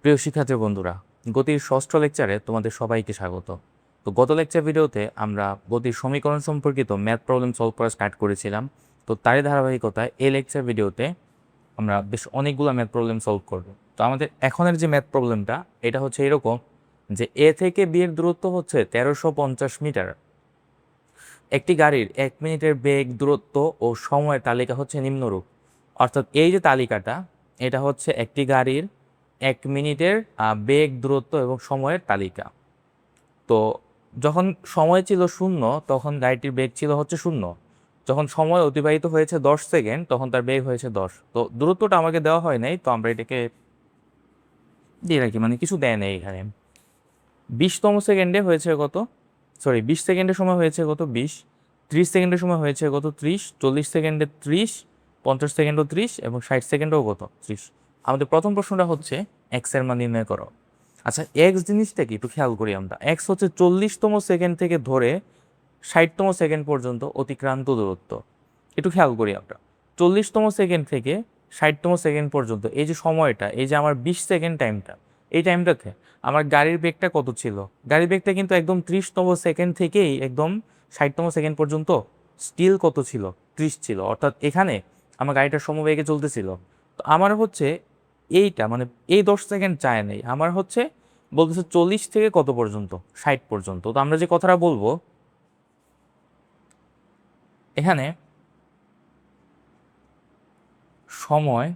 প্রিয় শিক্ষার্থী বন্ধুরা, গতির ষষ্ঠ লেকচারে তোমাদের সবাইকে স্বাগত। তো গত লেকচার ভিডিওতে আমরা গতির সমীকরণ সম্পর্কিত ম্যাথ প্রবলেম সলভ করা স্টার্ট করেছিলাম। তো তারই ধারাবাহিকতায় এই লেকচার ভিডিওতে আমরা বেশ অনেকগুলো ম্যাথ প্রবলেম সলভ করব। তো আমাদের এখনের যে ম্যাথ প্রবলেমটা এটা হচ্ছে এরকম যে এ থেকে বি এর দূরত্ব হচ্ছে 1350 মিটার। একটি গাড়ির 1 মিনিটের বেগ, দূরত্ব ও সময়ের তালিকা হচ্ছে নিম্নরূপ। অর্থাৎ এই যে তালিকাটা, এটা হচ্ছে একটি গাড়ির 1 মিনিটের বেগ, দূরত্ব এবং সময়ের তালিকা। তো যখন সময় ছিল 0 তখন গাড়িটির বেগ ছিল হচ্ছে 0। যখন সময় অতিবাহিত হয়েছে 10 সেকেন্ড তখন তার বেগ হয়েছে 10। তো দূরত্বটা আমাকে দেওয়া হয় নাই, তো আমরা এটাকে দিয়ে রাখি, মানে কিছু দেয় নেই এখানে। 20তম সেকেন্ডে হয়েছে কত, 20 সেকেন্ডের সময় হয়েছে কত 20, 30 সেকেন্ডের সময় হয়েছে কত 30, 40 সেকেন্ডে 30, 50 সেকেন্ডও 30 এবং 60 সেকেন্ডও কত 30। আমাদের প্রথম প্রশ্নটা হচ্ছে এক্স এর মান নির্ণয় করো। আচ্ছা, এক্স জিনিসটা কি একটু খেয়াল করি আমরা। এক্স হচ্ছে 40তম সেকেন্ড থেকে ধরে 60তম সেকেন্ড পর্যন্ত অতিক্রান্ত দূরত্ব। একটু খেয়াল করি আমরা, 40তম সেকেন্ড থেকে 60তম সেকেন্ড পর্যন্ত এই যে সময়টা, এই যে আমার 20 সেকেন্ড টাইমটা, এই টাইমটাতে আমার গাড়ির বেগটা কত ছিল? গাড়ির বেগটা কিন্তু একদম 30তম সেকেন্ড থেকেই একদম 60তম সেকেন্ড পর্যন্ত স্টিল কত ছিল? 30 ছিল। অর্থাৎ এখানে আমার গাড়িটা সমবেগে চলতেছিল। তো আমার হচ্ছে এইটা, মানে এই 10 সেকেন্ড চায় নেই, আমার হচ্ছে বলতেছে 40 থেকে কত পর্যন্ত, 60 পর্যন্ত। তো আমরা যে কথাটা বলবো এখানে, সময়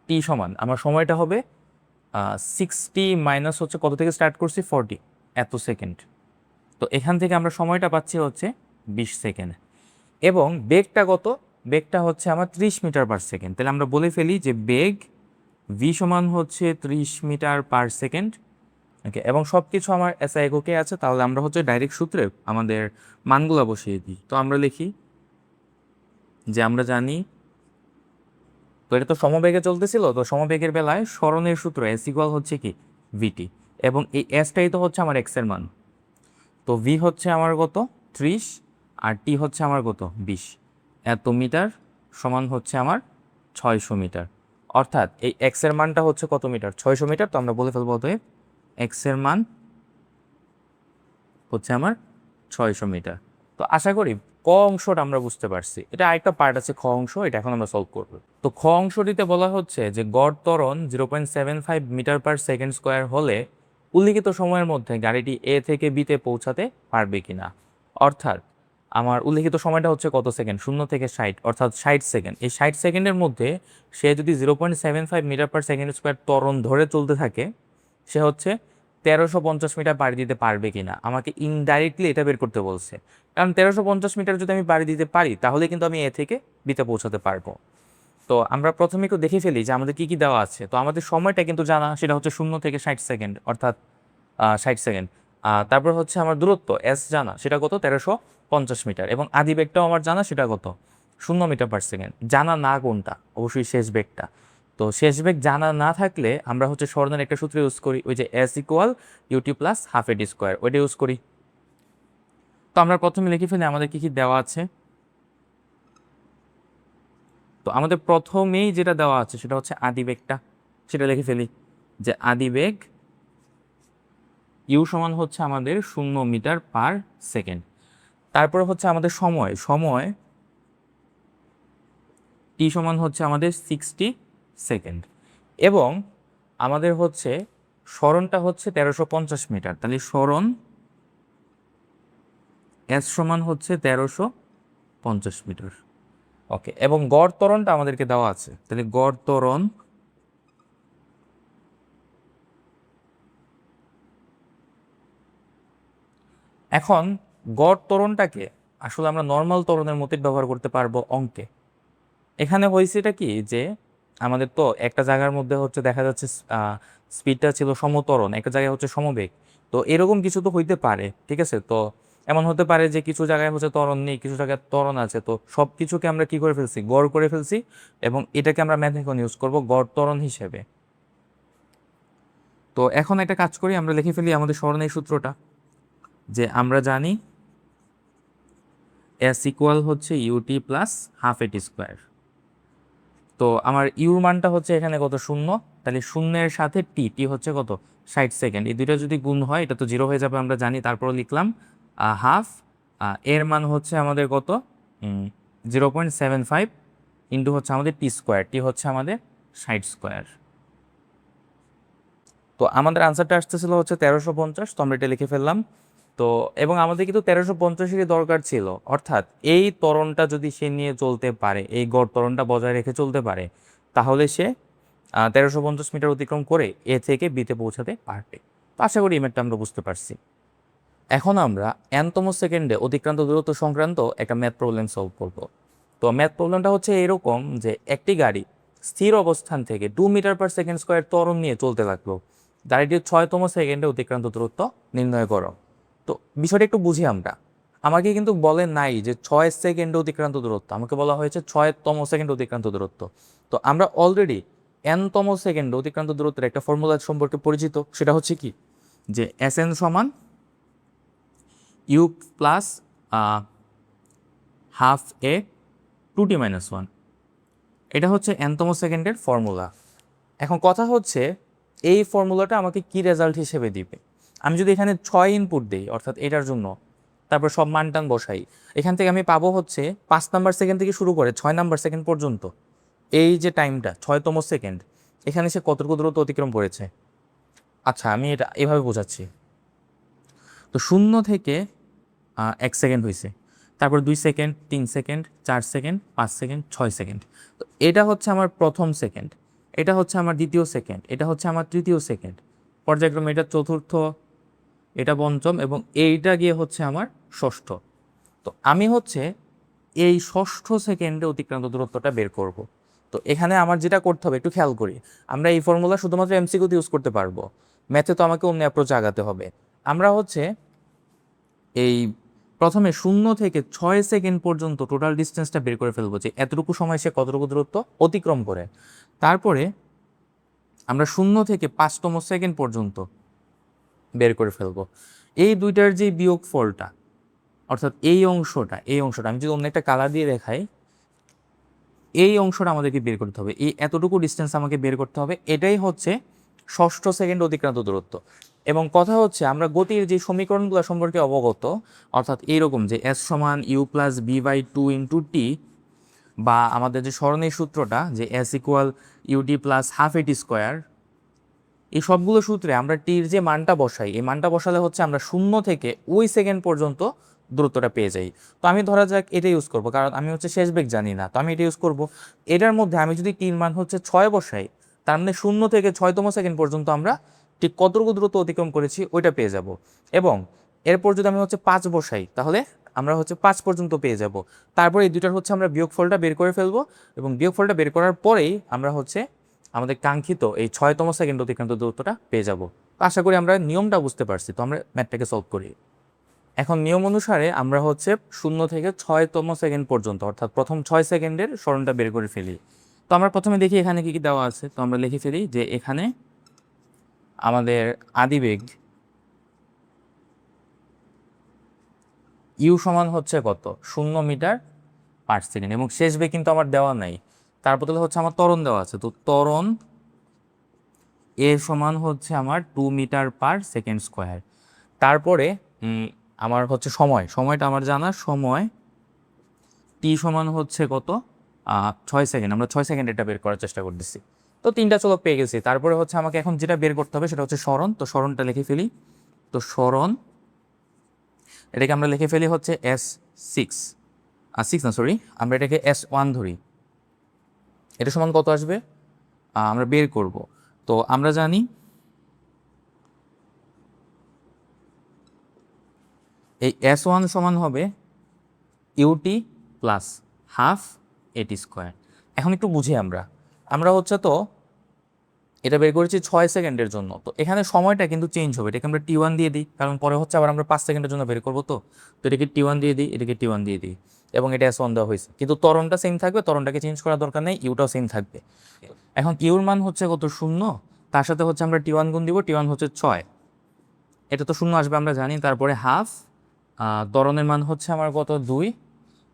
টি সমান আমার সময়টা হবে 60 মাইনাস হচ্ছে কত থেকে স্টার্ট করছি 40, এত সেকেন্ড। তো এখান থেকে আমরা সময়টা পাচ্ছি হচ্ছে 20 সেকেন্ড। এবং বেগটা কত? বেগটা হচ্ছে আমার 30 মিটার পার সেকেন্ড। তাহলে আমরা বলে ফেলি যে বেগ ভি সমান হচ্ছে 30 মিটার পার সেকেন্ড। ওকে, এবং সব কিছু আমার এসআই এককে আছে, তাহলে আমরা হচ্ছে ডাইরেক্ট সূত্রে আমাদের মানগুলো বসিয়ে দিই। তো আমরা লিখি যে আমরা জানি, তো এটা তো সমবেগে চলতেছিল, তো সমবেগের বেলায় স্মরণের সূত্র এস ইকুয়াল হচ্ছে কি ভিটি, এবং এই এসটাই তো হচ্ছে আমার এক্স এর মান। তো ভি হচ্ছে আমার কত 30 আর টি হচ্ছে আমার কত 20, এত মিটার সমান হচ্ছে আমার 600 মিটার। অর্থাৎ এই এক্স এর মানটা হচ্ছে কত মিটার? 600 মিটার। তো আমরা বলে ফেলবো অতএব এক্স এর মান হচ্ছে আমার 600 মিটার। তো আশা করি ক অংশটা আমরা বুঝতে পারছি। এটা আরেকটা পার্ট আছে খ অংশ, এটা এখন আমরা সলভ করব। তো খ অংশটিতে বলা হচ্ছে যে গড় ত্বরণ 0.75 মিটার পার সেকেন্ড স্কোয়ার হলে উল্লিখিত সময়ের মধ্যে গাড়িটি এ থেকে বিতে পৌঁছাতে পারবে কিনা। অর্থাৎ আমার উল্লিখিত সময়টা হচ্ছে কত সেকেন্ড, 0 থেকে 60, অর্থাৎ 60 সেকেন্ড। এই 60 সেকেন্ডের মধ্যে সে যদি 0.75 মিটার পার সেকেন্ড স্কোয়ার ত্বরণ ধরে চলতে থাকে, সে হচ্ছে 1350 মিটার পাড়ি দিতে পারবে কিনা। আমাকে ইনডাইরেক্টলি এটা বের করতে বলছে, কারণ 1350 মিটার যদি আমি পাড়ি দিতে পারি তাহলে কিন্তু আমি এ থেকে বিতে পৌঁছাতে পারবো। তো আমরা প্রথমে একটু দেখে ফেলি যে আমাদের কি কি দেওয়া আছে। তো আমাদের সময়টা কিন্তু জানা, সেটা হচ্ছে 0 থেকে 60 সেকেন্ড, অর্থাৎ 60 সেকেন্ড। তারপর হচ্ছে আমার দূরত্ব এস জানা, সেটা কত 1350 মিটার, এবং আদি বেগটাও আমার জানা, সেটা কত 0 মিটার পার সেকেন্ড। জানা না কোনটা? অবশ্যই শেষ বেগটা। তো শেষ বেগ জানা না থাকলে আমরা হচ্ছে স্মরণের একটা সূত্র ইউজ করি, ওই যে S equal UT plus half a t square, ওইটা ইউজ করি। তো আমরা প্রথমে লিখে ফেলি আমাদের কি কি দেওয়া আছে। তো আমাদের প্রথমেই যেটা দেওয়া আছে সেটা হচ্ছে আদিবেগটা, সেটা লিখে ফেলি যে আদিবেগ ইউ সমান হচ্ছে আমাদের 0 মিটার পার সেকেন্ড। তারপরে হচ্ছে আমাদের সময়, সময় টি সমান হচ্ছে আমাদের 60 সেকেন্ড, এবং আমাদের হচ্ছে স্মরণটা হচ্ছে 1350 মিটার। তাহলে স্মরণ এস সমান হচ্ছে 1350 মিটার। ওকে, এবং গড় ত্বরণটা আমাদেরকে দেওয়া আছে, তাহলে গড় ত্বরণ এখন গড় ত্বরণটাকে আসলে আমরা নর্মাল ত্বরণের মতোই ব্যবহার করতে পারবো অঙ্কে। এখানে হয়েছে এটা কি যে আমাদের তো একটা জায়গার মধ্যে হচ্ছে দেখা যাচ্ছে স্পিডটা ছিল সমত্বরণ, একটা জায়গায় হচ্ছে সমবেগ। তো এরকম কিছু তো হইতে পারে, ঠিক আছে? তো এমন হতে পারে যে কিছু জায়গায় হচ্ছে ত্বরণ নেই, কিছু জায়গায় ত্বরণ আছে। তো সব কিছুকে আমরা কি করে ফেলছি, গড় করে ফেলছি, এবং এটাকে আমরা ম্যাথ এখন ইউজ করবো গড় ত্বরণ হিসেবে। তো এখন একটা কাজ করি, আমরা লিখে ফেলি আমাদের স্মরণের সূত্রটা, যে আমরা জানি এস ইকুয়াল হচ্ছে UT plus half AT square. তো তো আমার ইউর মানটা হচ্ছে এখানে কত, শূন্য, তাহলে শূন্যের সাথে টি হচ্ছে কত, 60 সেকেন্ড, এই দুইটা যদি গুণ হয় এটা তো জিরো হয়ে যাবে আমরা জানি। তারপরে লিখলাম হাফ, এর মান হচ্ছে আমাদের কত, 0.75 ইন্টু হচ্ছে আমাদের টি স্কোয়ার, টি হচ্ছে আমাদের 60 স্কোয়ার। তো আমাদের আনসারটা আসতেছিল হচ্ছে 1350, তো আমরা এটা লিখে ফেললাম। তো এবং আমাদের কিন্তু 1350-এরই দরকার ছিল, অর্থাৎ এই ত্বরণটা যদি সে নিয়ে চলতে পারে, এই গড় ত্বরণটা বজায় রেখে চলতে পারে, তাহলে সে 1350 মিটার অতিক্রম করে এ থেকে বিতে পৌঁছাতে পারবে। তো আশা করি ইমেজটা আমরা বুঝতে পারছি। এখন আমরা এনতম সেকেন্ডে অতিক্রান্ত দূরত্ব সংক্রান্ত একটা ম্যাথ প্রবলেম সলভ করব। তো ম্যাথ প্রবলেমটা হচ্ছে এরকম যে একটি গাড়ি স্থির অবস্থান থেকে 2 মিটার/সেকেন্ড স্কোয়ার ত্বরণ নিয়ে চলতে লাগলো। গাড়িটির 6তম সেকেন্ডে অতিক্রান্ত দূরত্ব নির্ণয় করো। তো বিষয়টা একটু বুঝি আমরা। আমাকে কিন্তু বলে নাই যে 6 সেকেন্ডে অতিক্রান্ত দূরত্ব, আমাকে বলা হয়েছে 6তম সেকেন্ডে অতিক্রান্ত দূরত্ব। তো আমরা অলরেডি এনতম সেকেন্ডে অতিক্রান্ত দূরত্বের একটা ফর্মুলা সম্পর্কে পরিচিত, সেটা হচ্ছে কি, যে এস এন সমান you plus half a two t minus one, এটা হচ্ছে এনতম সেকেন্ডের ফর্মুলা। এখন কথা হচ্ছে এই ফর্মুলাটা আমাকে কি রেজাল্ট হিসেবে দিবে। আমি যদি এখানে 6 ইনপুট দিই, অর্থাৎ এটার জন্য, তারপর সব মান টান বসাই, এখান থেকে আমি পাবো হচ্ছে 5 নাম্বার সেকেন্ড থেকে শুরু করে 6 নাম্বার সেকেন্ড পর্যন্ত এই যে টাইমটা 6তম সেকেন্ড, এখানে সে কতটুকু দূরত্ব অতিক্রম করেছে। আচ্ছা, আমি এটা এভাবে বোঝাচ্ছি। তো 0 থেকে 1 সেকেন্ড হয়েছে, তারপর 2 second, 3 second, 4 second, 5 second, 6 second. তো এটা হচ্ছে আমার প্রথম সেকেন্ড, এটা হচ্ছে আমার দ্বিতীয় সেকেন্ড, এটা হচ্ছে আমার তৃতীয় সেকেন্ড, পর্যায়ক্রমে এটা চতুর্থ, এটা পঞ্চম, এবং এইটা গিয়ে হচ্ছে আমার ষষ্ঠ। তো আমি হচ্ছে এই ষষ্ঠ সেকেন্ডে অতিক্রান্ত দূরত্বটা বের করব। তো এখানে আমার যেটা করতে হবে একটু খেয়াল করি, আমরা এই ফর্মুলা শুধুমাত্র এমসিকিউতে ইউজ করতে পারবো, ম্যাথে তো আমাকে অন্য অ্যাপ্রোচ আগাতে হবে। আমরা হচ্ছে এই প্রথমে 0 থেকে 6 সেকেন্ড পর্যন্ত টোটাল ডিস্টেন্সটা বের করে ফেলবো, যে এতটুকু সময় সে কতটুকু দূরত্ব অতিক্রম করে। তারপরে আমরা 0 থেকে 5তম সেকেন্ড পর্যন্ত বের করে ফেলবো। এই দুইটার যে বিয়োগফলটা, অর্থাৎ এই অংশটা আমি যদি অন্য একটা কালার দিয়ে দেখাই, এই অংশটা আমাদেরকে বের করতে হবে, এই এতটুকু ডিস্টেন্স আমাকে বের করতে হবে, এটাই হচ্ছে ষষ্ঠ সেকেন্ড অতিক্রান্ত দূরত্ব। এবং কথা হচ্ছে আমরা গতির যে সমীকরণগুলো সম্পর্কে অবগত, অর্থাৎ এইরকম যে এস সমান you plus B by two into T, বা আমাদের যে সরণের সূত্রটা যে S equal UT plus half AT square, এই সবগুলো সূত্রে আমরা টির যে মানটা বসাই, এই মানটা বসালে হচ্ছে আমরা 0 থেকে ওই সেকেন্ড পর্যন্ত দূরত্বটা পেয়ে যাই। তো আমি ধরা যাক এটা ইউজ করব, কারণ আমি হচ্ছে শেষ বেগ জানি না, তো আমি এটা ইউজ করব। এটার মধ্যে আমি যদি টির মান হচ্ছে 6 বসাই, তার মানে 0 থেকে 6তম সেকেন্ড পর্যন্ত আমরা ঠিক কতটুকু দূরত্ব অতিক্রম করেছি ওইটা পেয়ে যাব। এবং এরপর যদি আমি হচ্ছে 5 বসাই, তাহলে আমরা হচ্ছে 5 পর্যন্ত পেয়ে যাব। তারপর এই দুটার হচ্ছে আমরা বিয়োগফলটা বের করে ফেলবো, এবং বিয়োগফলটা বের করার পরেই আমরা হচ্ছে আমাদের কাঙ্ক্ষিত এই 6তম সেকেন্ড অতিক্রান্ত দূরত্বটা পেয়ে যাব। আশা করি আমরা নিয়মটা বুঝতে পারছি। তো আমরা ম্যাথটাকে সলভ করি। এখন নিয়ম অনুসারে আমরা হচ্ছে 0 থেকে 6তম সেকেন্ড পর্যন্ত, অর্থাৎ প্রথম 6 সেকেন্ডের সরণটা বের করে ফেলি। তো আমরা প্রথমে দেখি এখানে কি কি দেওয়া আছে। তো আমরা লিখে ফেলি যে এখানে আমাদের আদিবেগ ইউ সমান হচ্ছে কত, 0 মিটার/সেকেন্ড, এবং শেষ বেগ কিন্তু আমার দেওয়া নাই, তার বদলে হচ্ছে আমার ত্বরণ দেওয়া আছে। তো ত্বরণ এ সমান হচ্ছে আমার 2 মিটার/সেকেন্ড স্কোয়ার। তারপরে আমার হচ্ছে সময়টা আমার জানা, সময় টি সমান হচ্ছে কত, 6 সেকেন্ড। আমরা 6 সেকেন্ড এটা বের করার চেষ্টা করতেছি। তো 3টা চলক পেয়ে গেছি। তারপরে হচ্ছে আমাকে এখন যেটা বের করতে হবে সেটা হচ্ছে সরণ। তো সরণটা লিখে ফেলি। তো সরণ, এটাকে আমরা লিখে ফেলি হচ্ছে S6, সিক্স না সরি, আমরা এটাকে S1 ধরি। এটা সমান কত আসবে আমরা বের করব। তো আমরা জানি এই S1 সমান হবে UT plus half AT square. এখন একটু বুঝি আমরা আমরা হচ্ছে তো এটা বের করেছি 6 সেকেন্ডের জন্য। তো এখানে সময়টা কিন্তু চেঞ্জ হবে, এটাকে আমরা T1 দিয়ে দিই, কারণ পরে হচ্ছে আবার আমরা 5 সেকেন্ডের জন্য বের করবো। তো এটাকে T1 দিয়ে দিই, এটাকে T1 দিয়ে দিই, এবং এটা S1 দেওয়া হয়েছে। কিন্তু ত্বরণটা সেম থাকবে, ত্বরণটাকে চেঞ্জ করার দরকার নেই, ইউটাও সেম থাকবে। এখন কিউর মান হচ্ছে কত, 0, তার সাথে হচ্ছে আমরা T1 গুণ দিব, T1 হচ্ছে 6, এটা তো 0 আসবে আমরা জানি। তারপরে হাফ, ত্বরণের মান হচ্ছে আমার কত, 2,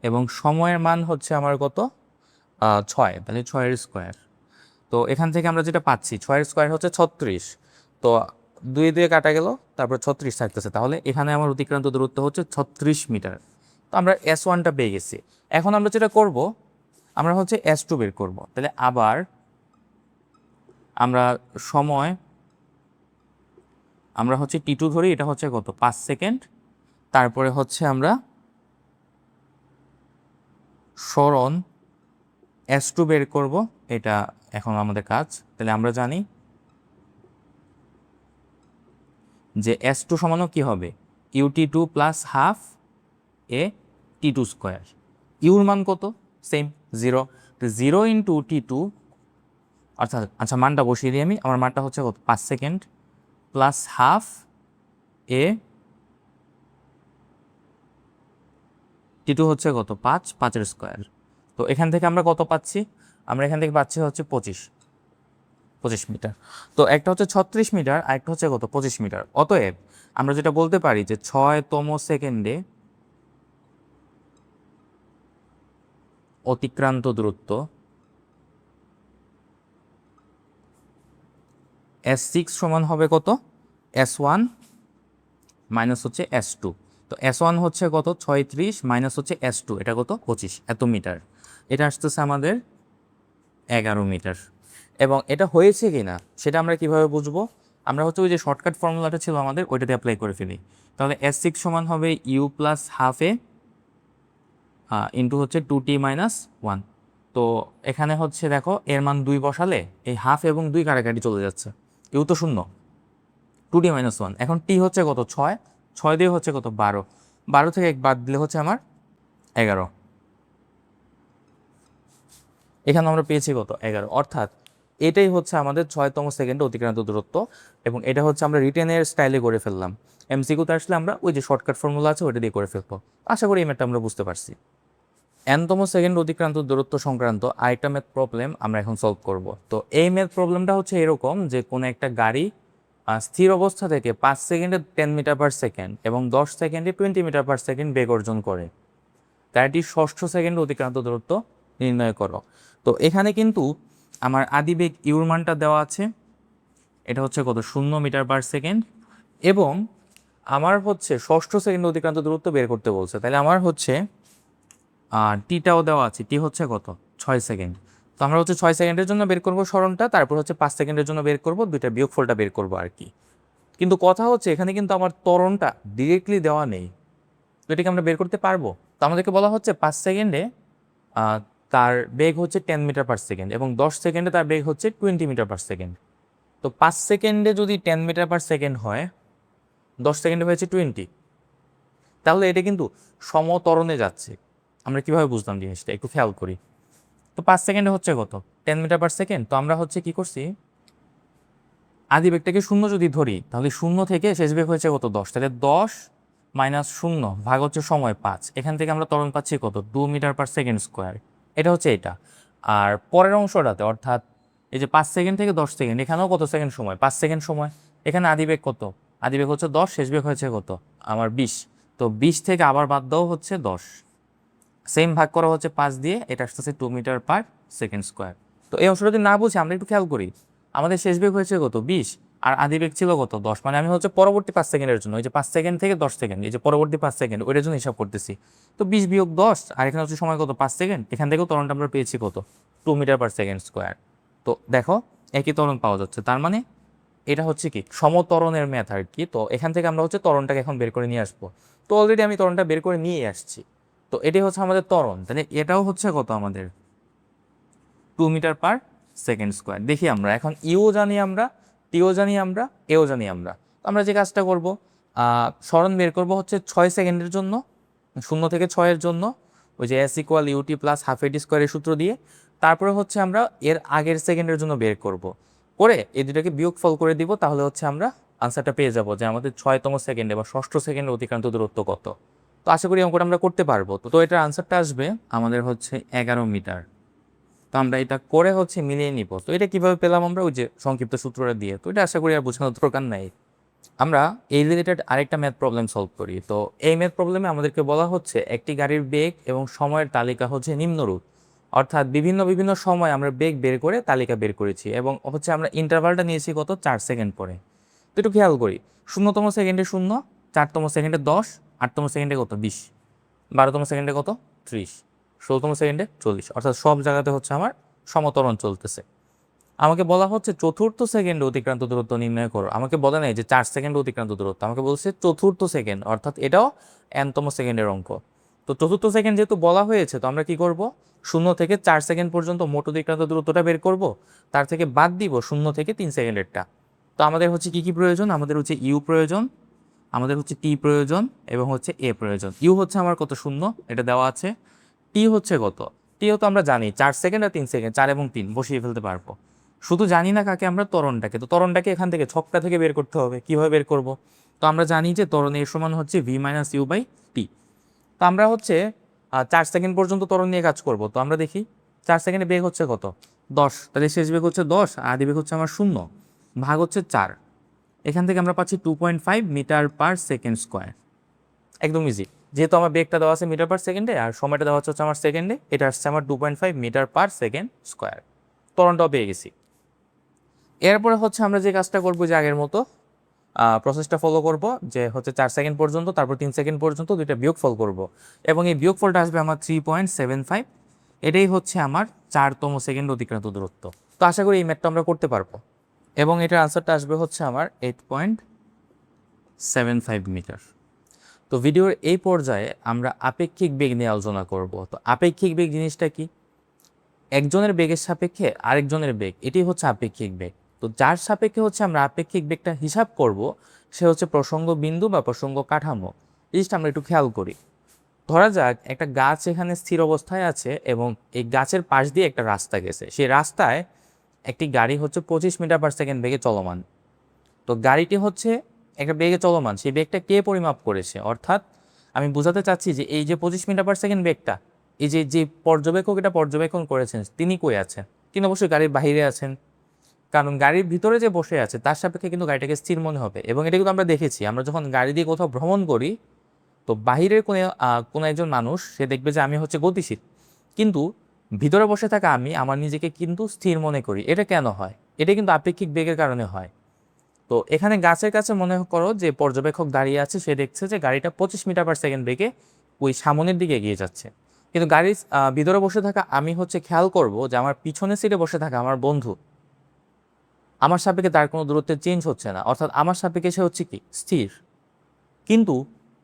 এবং সময়ের মান হচ্ছে আমার কত, ছয়, তাহলে 6-এর স্কোয়ার। তো এখান থেকে আমরা যেটা পাচ্ছি 6-এর স্কোয়ার হচ্ছে 36। তো 2 কাটা গেল, তারপর 36 থাকতেছে, তাহলে এখানে আমার অতিক্রান্ত দূরত্ব হচ্ছে 36 মিটার। তো আমরা S1টা পেয়ে গেছি। এখন আমরা যেটা করব, আমরা হচ্ছে S2 বের করব। তাহলে আবার আমরা সময় আমরা হচ্ছে T2 ধরি, এটা হচ্ছে কত 5 সেকেন্ড। তারপরে হচ্ছে আমরা সরণ S2 বের করব, এটা এখন আমাদের কাজ। তাহলে আমরা জানি যে S2 সমানও কি হবে, UT2 plus half A T2 square. Your মান কত, সেম 0। তো 0 ইন্টু T2, অর্থাৎ আচ্ছা মানটা বসিয়ে দিই আমি, আমার মানটা হচ্ছে কত 5 সেকেন্ড প্লাস হাফ এ T2 হচ্ছে কত 5, 5-এর স্কোয়ার। তো এখান থেকে আমরা কত পাচ্ছি, আমরা এখান থেকে পাচ্ছি হচ্ছে 25 মিটার। তো একটা হচ্ছে 36 মিটার আর একটা হচ্ছে কত 25 মিটার। অতএব আমরা যেটা বলতে পারি যে 6তম সেকেন্ডে অতিক্রান্ত দূরত্ব S6 সমান হবে কত, S1 মাইনাস হচ্ছে S2। তো S1 হচ্ছে কত 36 মাইনাস হচ্ছে S2, এটা কত 25, এত মিটার। এটা আসতেছে আমাদের 11 মিটার। এবং এটা হয়েছে কি না সেটা আমরা কিভাবে বুঝবো, আমরা হচ্ছে ওই যে শর্টকাট ফর্মুলাটা ছিল আমাদের, ওইটাতে অ্যাপ্লাই করে ফেলি। তাহলে S6 সমান হবে U প্লাস হাফ এ ইন্টু হচ্ছে 2T মাইনাস 1। তো এখানে হচ্ছে দেখো এর মান 2 বসালে এই হাফ এবং 2 কাটাকাটি চলে যাচ্ছে, ইউ তো শূন্য, 2T মাইনাস 1। এখন টি হচ্ছে কত 6, 6 দিয়ে হচ্ছে কত 12, 12 থেকে 1 বাদ দিলে হচ্ছে আমার 11। এখানে আমরা পেয়েছি কত 11, অর্থাৎ এটাই হচ্ছে আমাদের 6তম সেকেন্ডে অতিক্রান্ত দূরত্ব। এবং এটা হচ্ছে আমরা রিটেনের স্টাইলে করে ফেললাম। MCQতে আসলে আমরা ওই যে শর্টকাট ফর্মুলা আছে ওটা দিয়ে করে ফেলবো। আশা করি এই ম্যাথটা আমরা বুঝতে পারছি। Nতম সেকেন্ড অতিক্রান্ত দূরত্ব সংক্রান্ত আরেকটা ম্যাথ প্রবলেম আমরা এখন সলভ করব। তো এই ম্যাথ প্রবলেমটা হচ্ছে এরকম যে কোনো একটা গাড়ি স্থির অবস্থা থেকে 5 সেকেন্ডে 10 মিটার পার সেকেন্ড এবং 10 সেকেন্ডে 20 মিটার পার সেকেন্ড বেগ অর্জন করে। গাড়িটির ষষ্ঠ সেকেন্ডে অতিক্রান্ত দূরত্ব নির্ণয় করো। তো এখানে কিন্তু আমার আদিবেগ ইউর মানটা দেওয়া আছে, এটা হচ্ছে কত 0 মিটার পার সেকেন্ড, এবং আমার হচ্ছে ষষ্ঠ সেকেন্ডে অতিক্রান্ত দূরত্ব বের করতে বলছে। তাহলে আমার হচ্ছে টিটাও দেওয়া আছে, টি হচ্ছে কত 6 সেকেন্ড। তো আমরা হচ্ছে 6 সেকেন্ডের জন্য বের করবো সরণটা, তারপর হচ্ছে 5 সেকেন্ডের জন্য বের করবো, দুইটা বিয়োগফলটা বের করবো আর কি। কিন্তু কথা হচ্ছে এখানে কিন্তু আমার ত্বরণটা ডিরেক্টলি দেওয়া নেই, তো এটাকে আমরা বের করতে পারবো। তো আমাদেরকে বলা হচ্ছে 5 সেকেন্ডে তার বেগ হচ্ছে 10 মিটার পার সেকেন্ড এবং 10 সেকেন্ডে তার বেগ হচ্ছে 20 মিটার পার সেকেন্ড। তো 5 সেকেন্ডে যদি 10 মিটার পার সেকেন্ড হয়, 10 সেকেন্ডে হয়েছে 20, তাহলে এটা কিন্তু সমত্বরণে যাচ্ছে। আমরা কিভাবে বুঝলাম জিনিসটা একটু খেয়াল করি। তো 5 সেকেন্ডে হচ্ছে কত 10 মিটার পার সেকেন্ড। তো আমরা হচ্ছে কি করছি, আদি বেগটাকে 0 যদি ধরি তাহলে 0 থেকে শেষ বেগ হয়েছে কত 10, তাহলে 10 মাইনাস 0 ভাগ হচ্ছে সময় 5। এখান থেকে আমরা ত্বরণ পাচ্ছি কত 2 মিটার পার সেকেন্ড স্কোয়ার। এটা হচ্ছে এটা। আর পরের অংশটাতে অর্থাৎ এই যে 5 সেকেন্ড থেকে 10 সেকেন্ড, এখানেও কত সেকেন্ড সময় 5 সেকেন্ড সময়। এখানে আদিবেগ কত, আদিবেগ হচ্ছে 10, শেষ বেগ হয়েছে কত আমার 20। তো 20 থেকে আবার বাদ দাও হচ্ছে 10, সেম ভাগ করা হচ্ছে 5 দিয়ে, এটা আসতেছে 2 মিটার পার সেকেন্ড স্কোয়ার। তো এই অংশটা যদি না বুঝি আমরা একটু খেয়াল করি, আমাদের শেষ বেগ হয়েছে কত 20 আর আদি বেগ ছিল কত 10, মানে আমি হচ্ছে পরবর্তী 5 সেকেন্ডের জন্য, এই যে 5 সেকেন্ড থেকে 10 সেকেন্ড, এই যে পরবর্তী 5 সেকেন্ড ওইটার জন্য হিসাব করতেছি। তো 20 বিয়োগ 10, আর এখানে হচ্ছে সময় কত 5 সেকেন্ড, এখান থেকেও ত্বরণটা আমরা পেয়েছি কত 2 মিটার পার সেকেন্ড স্কোয়ার। তো দেখো একই ত্বরণ পাওয়া যাচ্ছে, তার মানে এটা হচ্ছে কি সমত্বরণের ম্যাথ আর কি। তো এখান থেকে আমরা হচ্ছে ত্বরণটাকে এখন বের করে নিয়ে আসবো। তো অলরেডি আমি ত্বরণটা বের করে নিয়ে আসছি। তো এটাই হচ্ছে আমাদের ত্বরণ, তাহলে এটাও হচ্ছে কত আমাদের 2 মিটার পার সেকেন্ড স্কোয়ার। দেখি আমরা এখন ইও জানি, আমরা টিও জানি, আমরা এও জানি। আমরা তো আমরা যে কাজটা করব, সরণ বের করব হচ্ছে 6 সেকেন্ডের জন্য, 0 থেকে 6-এর জন্য ওই যে S equal UT plus half a t স্কোয়ারের সূত্র দিয়ে। তারপরে হচ্ছে আমরা এর আগের সেকেন্ডের জন্য বের করব, করে এই দুটাকে বিয়োগফল করে দিব, তাহলে হচ্ছে আমরা আনসারটা পেয়ে যাব যে আমাদের 6তম সেকেন্ডে বা ষষ্ঠ সেকেন্ডে অতিক্রান্ত দূরত্ব কত। তো আশা করি অঙ্কটা আমরা করতে পারবো। তো এটার আনসারটা আসবে আমাদের হচ্ছে 11 মিটার। তো আমরা এটা করে হচ্ছে মিলিয়ে নিব। তো এটা কিভাবে পেলাম আমরা, ওই যে সংক্ষিপ্ত সূত্রটা দিয়ে। তো এটা আশা করি আর বোঝানোর দরকার নাই। আমরা এই রিলেটেড আরেকটা ম্যাথ প্রবলেম সলভ করি। তো এই ম্যাথ প্রবলেমে আমাদেরকে বলা হচ্ছে একটি গাড়ির বেগ এবং সময়ের তালিকা হচ্ছে নিম্নরূপ। অর্থাৎ বিভিন্ন বিভিন্ন সময় আমরা বেগ বের করে তালিকা বের করেছি এবং হচ্ছে আমরা ইন্টারভালটা নিয়েছি কত 4 সেকেন্ড পরে। তো একটু খেয়াল করি, 0তম সেকেন্ডে 0, 4তম সেকেন্ডে 10, 8তম সেকেন্ডে কত 20, 12তম সেকেন্ডে কত 30, 16তম সেকেন্ডে 40, অর্থাৎ সব জায়গাতে হচ্ছে আমার সমতরণ চলতেছে। আমাকে বলা হচ্ছে চতুর্থ সেকেন্ডে অতিক্রান্ত দূরত্ব নির্ণয় করো। আমাকে বলে নাই যে 4 সেকেন্ড অতিক্রান্ত দূরত্ব, আমাকে বলছে চতুর্থ সেকেন্ড, অর্থাৎ এটাও এনতম সেকেন্ডের অঙ্ক। তো চতুর্থ সেকেন্ড যেহেতু বলা হয়েছে, তো আমরা কি করব, 0 থেকে 4 সেকেন্ড পর্যন্ত মোট অতিক্রান্ত দূরত্বটা বের করব, তার থেকে বাদ দিব 0 থেকে 3 সেকেন্ডেরটা। তো আমাদের হচ্ছে কি কি প্রয়োজন, আমাদের হচ্ছে ইউ প্রয়োজন, আমাদের হচ্ছে টি প্রয়োজন এবং হচ্ছে এ প্রয়োজন। ইউ হচ্ছে আমার কত 0, এটা দেওয়া আছে। টি হচ্ছে কত, টি তো আমরা জানি 4 সেকেন্ড আর 3 সেকেন্ড, 4 এবং 3 বসিয়ে ফেলতে পারবো। শুধু জানি না কাকে, আমরা ত্বরণটাকে। তো ত্বরণটাকে এখান থেকে ছকটা থেকে বের করতে হবে। কিভাবে বের করব, তো আমরা জানি যে ত্বরণ এর সমান হচ্ছে V minus you by T. তো আমরা হচ্ছে 4 সেকেন্ড পর্যন্ত ত্বরণ নিয়ে কাজ করব। তো আমরা দেখি 4 সেকেন্ডে বেগ হচ্ছে কত 10, তাহলে শেষ বেগ হচ্ছে 10, আদি বেগ হচ্ছে আমার 0, ভাগ হচ্ছে 4। এখান থেকে আমরা পাচ্ছি 2.5 মিটার পার সেকেন্ড স্কোয়ার। একদম ইজি, যেহেতু আমার বেগটা দেওয়া আছে মিটার পার সেকেন্ডে আর সময়টা দেওয়া হচ্ছে আমার সেকেন্ডে, এটা আসছে আমার 2.5 মিটার পার সেকেন্ড স্কোয়ার। ত্বরণটাও পেয়ে গেছি। এরপরে হচ্ছে আমরা যে কাজটা করবো, যে আগের মতো প্রসেসটা ফলো করব, যে হচ্ছে 4 সেকেন্ড পর্যন্ত, তারপর 3 সেকেন্ড পর্যন্ত দুইটা বিয়োগফল করব এবং এই বিয়োগফলটা আসবে আমার 3.75। এটাই হচ্ছে আমার 4তম সেকেন্ড অতিক্রান্ত দূরত্ব। তো আশা করি এই ম্যাথটা আমরা করতে পারবো এবং এটার আনসারটা আসবে হচ্ছে আমার 8.75 মিটার। তো ভিডিওর এই পর্যায়ে আমরা আপেক্ষিক বেগ নিয়ে আলোচনা করব। তো আপেক্ষিক বেগ জিনিসটা কি, একজনের বেগের সাপেক্ষে আরেকজনের বেগ, এটি হচ্ছে আপেক্ষিক বেগ। তো যার সাপেক্ষে হচ্ছে আমরা আপেক্ষিক বেগটা হিসাব করব, সে হচ্ছে প্রসঙ্গ বিন্দু বা প্রসঙ্গ কাঠামো। জিনিসটা আমরা একটু খেয়াল করি। ধরা যাক একটা গাছ এখানে স্থির অবস্থায় আছে এবং এই গাছের পাশ দিয়ে একটা রাস্তা গেছে, সেই রাস্তায় একটি গাড়ি হচ্ছে 25 মিটার পার সেকেন্ড বেগে চলমান। তো গাড়িটি হচ্ছে একটা বেগে চলমান, সেই বেগটা কে পরিমাপ করেছে, অর্থাৎ আমি বোঝাতে চাচ্ছি যে এই যে 25 মিটার পার সেকেন্ড বেগটা, এই যে যে পর্যবেক্ষক এটা পর্যবেক্ষণ করেছেন, তিনি কই আছেন, তিনি অবশ্যই গাড়ির বাহিরে আছেন। কারণ গাড়ির ভিতরে যে বসে আছে তার সাপেক্ষে কিন্তু গাড়িটাকে স্থির মনে হবে এবং এটা কিন্তু আমরা দেখেছি, আমরা যখন গাড়ি দিয়ে কোথাও ভ্রমণ করি, তো বাহিরের কোনো একজন মানুষ সে দেখবে যে আমি হচ্ছে গতিশীল, কিন্তু ভিতরে বসে থাকা আমি আমার নিজেকে কিন্তু স্থির মনে করি। এটা কেন হয়, এটা কিন্তু আপেক্ষিক বেগের কারণে হয়। তো এখানে গাছের কাছে মনে করো যে পর্যবেক্ষক দাঁড়িয়ে আছে, সে দেখছে যে গাড়িটা 25 মিটার পার সেকেন্ড বেগে ওই সামনের দিকে এগিয়ে যাচ্ছে, কিন্তু গাড়ির ভিতরে বসে থাকা আমি হচ্ছে খেয়াল করব যে আমার পিছনের সিটে বসে থাকা আমার বন্ধু, আমার সাপেক্ষে তার কোনো দূরত্বে চেঞ্জ হচ্ছে না, অর্থাৎ আমার সাপেক্ষে সে হচ্ছে কি স্থির। কিন্তু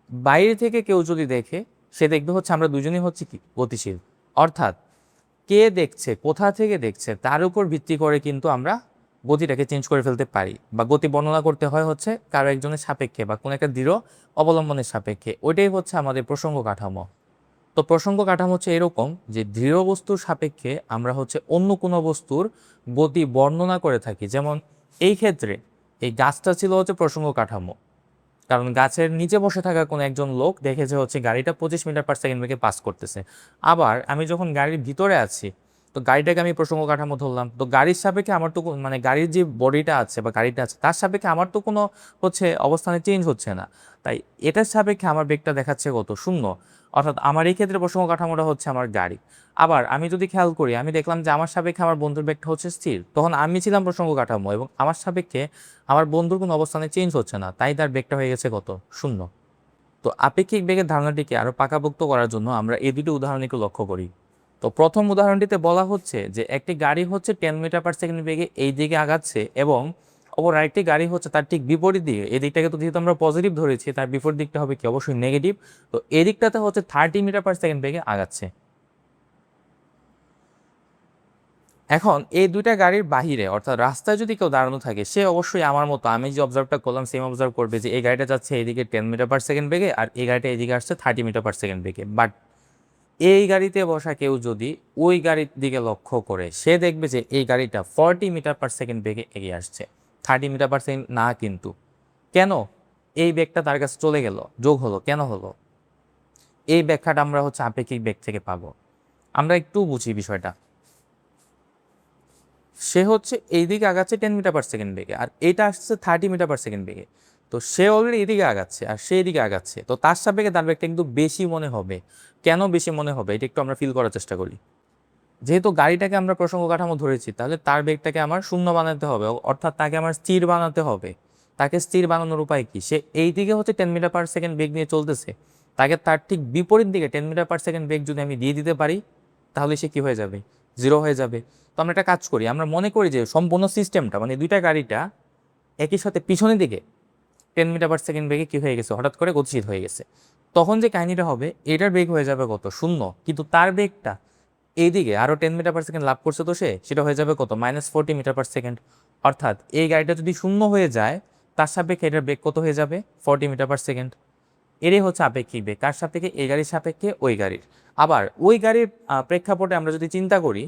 বাইরে থেকে কেউ যদি দেখে, সে দেখবে হচ্ছে আমরা দুজনেই হচ্ছে কি গতিশীল। অর্থাৎ কে দেখছে, কোথা থেকে দেখছে, তার উপর ভিত্তি করে কিন্তু আমরা গতিটাকে চেঞ্জ করে ফেলতে পারি, বা গতি বর্ণনা করতে হয় হচ্ছে কারো একজনের সাপেক্ষে বা কোনো একটা দৃঢ় অবলম্বনের সাপেক্ষে। ওইটাই হচ্ছে আমাদের প্রসঙ্গ কাঠামো। তো প্রসঙ্গ কাঠামো হচ্ছে এরকম যে দৃঢ় বস্তুর সাপেক্ষে আমরা হচ্ছে অন্য কোনো বস্তুর গতি বর্ণনা করে থাকি। যেমন এই ক্ষেত্রে এই গাছটা ছিল হচ্ছে প্রসঙ্গ কাঠামো, কারণ গাছের নিচে বসে থাকা কোনো একজন লোক দেখেছে হচ্ছে গাড়িটা 25 মিটার পার সেকেন্ড বেগে পাস করতেছে। আবার আমি যখন গাড়ির ভিতরে আছি, তো গাড়িটাকে আমি প্রসঙ্গ কাঠামো ধরলাম, তো গাড়ির সাপেক্ষে আমার তো মানে গাড়ির যে বডিটা আছে বা গাড়িটা আছে তার সাপেক্ষে আমার তো কোনো হচ্ছে অবস্থানে চেঞ্জ হচ্ছে না, তাই এটার সাপেক্ষে আমার বেগটা দেখাচ্ছে কত 0, অর্থাৎ আমার এই ক্ষেত্রে প্রসঙ্গ কাঠামোটা হচ্ছে আমার গাড়ি। আবার আমি যদি খেয়াল করি, আমি দেখলাম যে আমার সাপেক্ষে আমার বন্ধুর বেগটা হচ্ছে স্থির, তখন আমি ছিলাম প্রসঙ্গ কাঠামো এবং আমার সাপেক্ষে আমার বন্ধুর কোনো অবস্থানে চেঞ্জ হচ্ছে না, তাই তার বেগটা হয়ে গেছে কত 0। তো আপেক্ষিক বেগের ধারণাটিকে আরও পাকাপোক্ত করার জন্য আমরা এই দুটো উদাহরণ একটু লক্ষ্য করি। তো প্রথম উদাহরণটিতে বলা হচ্ছে যে একটি গাড়ি হচ্ছে 10 মিটার পার সেকেন্ড বেগে এই দিকে আগাচ্ছে এবং অপর আরেকটি গাড়ি হচ্ছে তার ঠিক বিপরীত দিকে, এই দিকটাকে তো যেহেতু আমরা পজিটিভ ধরেছি, তার বিপরীত দিকটা হবে কি অবশ্যই নেগেটিভ। তো এই দিকটাতে হচ্ছে 30 মিটার পার সেকেন্ড বেগে আগাচ্ছে। এখন এই দুইটা গাড়ির বাহিরে অর্থাৎ রাস্তায় যদি কেউ দাঁড়ানো থাকে, সে অবশ্যই আমার মতো আমি যে অবজার্ভটা করলাম সেম অবজার্ভ করবে যে এই গাড়িটা যাচ্ছে এইদিকে 10 মিটার পার সেকেন্ড বেগে আর এই গাড়িটা এইদিকে আসছে 30 মিটার পার সেকেন্ড বেগে। বাট এই গাড়িতে বসা কেউ যদি ওই গাড়ির দিকে লক্ষ্য করে, সে দেখবে যে এই গাড়িটা 40 মিটার পার সেকেন্ড বেগে এগিয়ে আসছে, 30 মিটার পার সেকেন্ড না। কিন্তু কেন এই বেগটা তার কাছে চলে গেল, যোগ হলো, কেন হলো? এই ব্যাখ্যাটা আমরা হচ্ছে আপেক্ষিক বেগ থেকে পাবো। আমরা একটু বুঝি বিষয়টা। সে হচ্ছে এইদিকে আগাচ্ছে 10 মিটার পার সেকেন্ড বেগে আর এটা আসছে 30 মিটার পার সেকেন্ড বেগে। তো সে অলরেডি এদিকে আগাচ্ছে আর সে এদিকে আগাচ্ছে, তো তার সাপেক্ষে তার বেগটা কিন্তু বেশি মনে হবে। কেন বেশি মনে হবে, এটা একটু আমরা ফিল করার চেষ্টা করি। যেহেতু গাড়িটাকে আমরা প্রসঙ্গ কাঠামো ধরেছি, তাহলে তার বেগটাকে আমার শূন্য বানাতে হবে, অর্থাৎ তাকে আমার স্থির বানাতে হবে। তাকে স্থির বানানোর উপায় কি? সে এই দিকে হচ্ছে 10 মিটার পার সেকেন্ড বেগ নিয়ে চলতেছে, তাকে তার ঠিক বিপরীত দিকে 10 মিটার পার সেকেন্ড বেগ যদি আমি দিয়ে দিতে পারি, তাহলে সে কি হয়ে যাবে? জিরো হয়ে যাবে। তো আমরা একটা কাজ করি, আমরা মনে করি যে সম্পূর্ণ সিস্টেমটা মানে দুইটা গাড়িটা একই সাথে পিছনের দিকে 10 মিটার পার সেকেন্ড বেগে কি হয়ে গেছে, হঠাৎ করে গতিশীল হয়ে গেছে। তখন যে কাহিনীটা হবে, এটার বেগ হয়ে যাবে কত? শূন্য, কিন্তু তার বেগটা এইদিকে আরও 10 মিটার পার সেকেন্ড লাভ করছে, তো সেটা হয়ে যাবে কত? -40 মিটার পার সেকেন্ড। অর্থাৎ এই গাড়িটা যদি শূন্য হয়ে যায়, তার সাপেক্ষে এটার বেগ কত হয়ে যাবে? 40 মিটার পার সেকেন্ড। এরই হচ্ছে আপেক্ষিক বেগ, কার সাপেক্ষে? এই গাড়ির সাপেক্ষে ওই গাড়ির। আবার ওই গাড়ির প্রেক্ষাপটে আমরা যদি চিন্তা করি,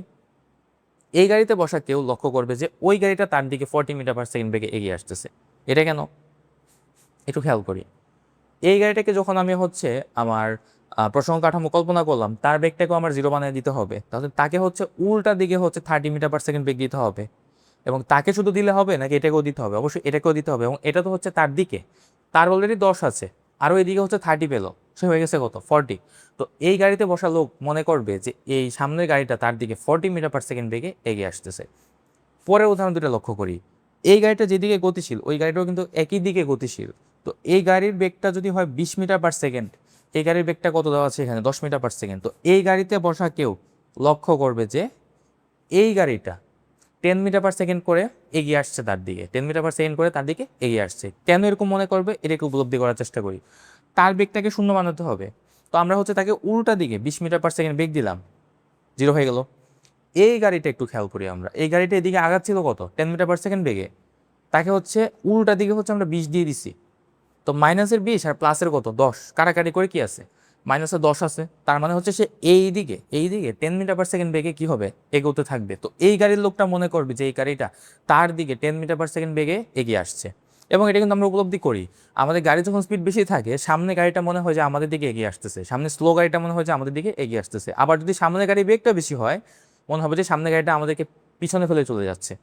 এই গাড়িতে বসা কেউ লক্ষ্য করবে যে ওই গাড়িটা তার দিকে 40 মিটার পার সেকেন্ড বেগে এগিয়ে আসতেছে। এটা কেন? একটু খেয়াল করি। এই গাড়িটাকে যখন আমি হচ্ছে আমার প্রসঙ্গ কাঠামো কল্পনা করলাম, তার বেগটাকেও আমার জিরো বানিয়ে দিতে হবে, তাহলে তাকে হচ্ছে উল্টা দিকে হচ্ছে 30 মিটার পার সেকেন্ড বেগ দিতে হবে। এবং তাকে শুধু দিলে হবে নাকি এটাকেও দিতে হবে? অবশ্যই এটাকেও দিতে হবে। এবং এটা তো হচ্ছে তার দিকে, তার অলরেডি 10 আছে, আরও এদিকে হচ্ছে 30 পেলো, সে হয়ে গেছে কত? 40। তো এই গাড়িতে বসা লোক মনে করবে যে এই সামনের গাড়িটা তার দিকে 40 মিটার পার সেকেন্ড বেগে এগিয়ে আসতেছে। পরের উদাহরণ দুটো লক্ষ্য করি। এই গাড়িটা যেদিকে গতিশীল, ওই গাড়িটাও কিন্তু একই দিকে গতিশীল। তো এই গাড়ির বেগটা যদি হয় 20 মিটার পার সেকেন্ড, এই গাড়ির বেগটা কত দেওয়া আছে এখানে? 10 মিটার পার সেকেন্ড। তো এই গাড়িতে বসা কেউ লক্ষ্য করবে যে এই গাড়িটা 10 মিটার পার সেকেন্ড করে এগিয়ে আসছে তার দিকে, 10 মিটার পার সেকেন্ড করে তার দিকে এগিয়ে আসছে। কেন এরকম মনে করবে? এটাকে উপলব্ধি করার চেষ্টা করি। তার বেগটাকে শূন্য বানাতে হবে, তো আমরা হচ্ছে তাকে উল্টা দিকে 20 মিটার পার সেকেন্ড বেগ দিলাম, জিরো হয়ে গেল। এই গাড়িটা একটু খেয়াল করি আমরা, এই গাড়িটা এদিকে আগাচ্ছিল কত? 10 মিটার পার সেকেন্ড বেগে, তাকে হচ্ছে উল্টা দিকে হচ্ছে আমরা 20 দিয়ে দিছি। তো মাইনাসের 20 আর প্লাসের কত? 10 কাটাকাটি করে কি আছে? মাইনাসের 10 আছে। তার মানে হচ্ছে সে এই দিকে 10 মিটার পার সেকেন্ড বেগে কি হবে? এগোতে থাকবে। তো এই গাড়ির লোকটা মনে করবে যে এই গাড়িটা তার দিকে 10 মিটার পার সেকেন্ড বেগে এগিয়ে আসছে। এবং এটা কিন্তু আমরা উপলব্ধি করি, আমাদের গাড়ি যখন স্পিড বেশি থাকে, সামনে গাড়িটা মনে হয় যে আমাদের দিকে এগিয়ে আসতেছে, সামনে স্লো গাড়িটা মনে হয় যে আমাদের দিকে এগিয়ে আসতেছে। আবার যদি সামনে গাড়ি বেগটা বেশি হয়, মনে হবে যে সামনে গাড়িটা আমাদেরকে পিছনে ফেলে চলে যাচ্ছে।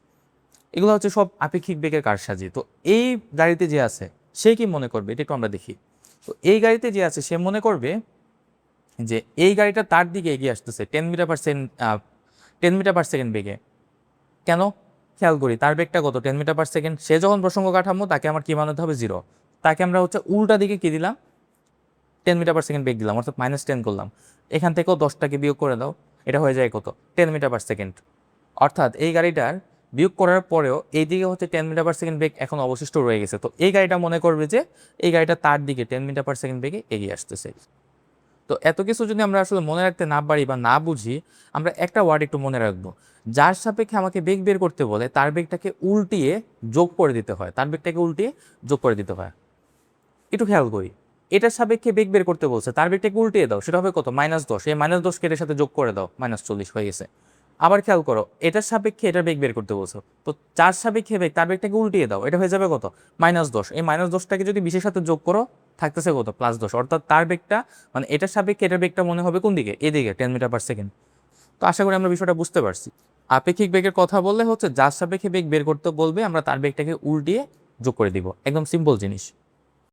এগুলো হচ্ছে সব আপেক্ষিক বেগের কারসাজি। তো এই গাড়িতে যে আছে সে কি মনে করবে? এটা একটু আমরা দেখি। তো এই গাড়িতে যে আছে সে মনে করবে যে এই গাড়িটা তার দিকে এগিয়ে আসতেছে 10 মিটার পার সেকেন্ড বেগে। কেন? খেয়াল করি, তার বেগটা কত? 10 মিটার পার সেকেন্ড। সে যখন প্রসঙ্গ কাঠামো, তাকে আমার কি বানাতে হবে? জিরো। তাকে আমরা হচ্ছে উল্টা দিকে কি দিলাম? 10 মিটার পার সেকেন্ড বেগ দিলাম, অর্থাৎ -10 করলাম। এখান থেকেও 10টাকে বিয়োগ করে দাও, এটা হয়ে যায় কত? 10 মিটার পার সেকেন্ড। অর্থাৎ এই গাড়িটার বিয়োগ করার পরেও এইদিকে হচ্ছে 10 মিটার পার সেকেন্ড বেগ এখন অবশিষ্ট রয়ে গেছে। তো এই গাড়িটা মনে করবে যে এই গাড়িটা তার দিকে 10 মিটার পার সেকেন্ড বেগে এগিয়ে আসতেছে। তো এত কিছু যদি আমরা আসলে মনে রাখতে না পারি বা না বুঝি, আমরা একটা ওয়ার্ড একটু মনে রাখবো, যার সাপেক্ষে আমাকে বেগ বের করতে বলে তার বেগটাকে উল্টিয়ে যোগ করে দিতে হয়, তার বেগটাকে উল্টিয়ে যোগ করে দিতে হয়। একটু খেয়াল করি, এটার সাপেক্ষে বেগ বের করতে বলছে, তার বেগটাকে উল্টিয়ে দাও, সেটা হবে কত? -10। এই -10 কে এটার সাথে যোগ করে দাও, -40 হয়ে গেছে। আবার খেয়াল করো, এটার সাপেক্ষে এটার বেগ বের করতে বলছো, তো যার সাপেক্ষে বেগ তার বেগটাকে উল্টিয়ে দাও, এটা হয়ে যাবে কত? -10। এই -10টাকে যদি 20-এর সাথে যোগ করো, থাকতেছে কত? +10। অর্থাৎ তার বেগটা মানে এটার সাপেক্ষে এটার বেগটা মনে হবে কোন দিকে? এদিকে, 10 মিটার পার সেকেন্ড। তো আশা করি আমরা বিষয়টা বুঝতে পারছি। আপেক্ষিক বেগের কথা বললে হচ্ছে যার সাপেক্ষে বেগ বের করতে বলবে, আমরা তার বেগটাকে উল্টিয়ে যোগ করে দিব, একদম সিম্পল জিনিস।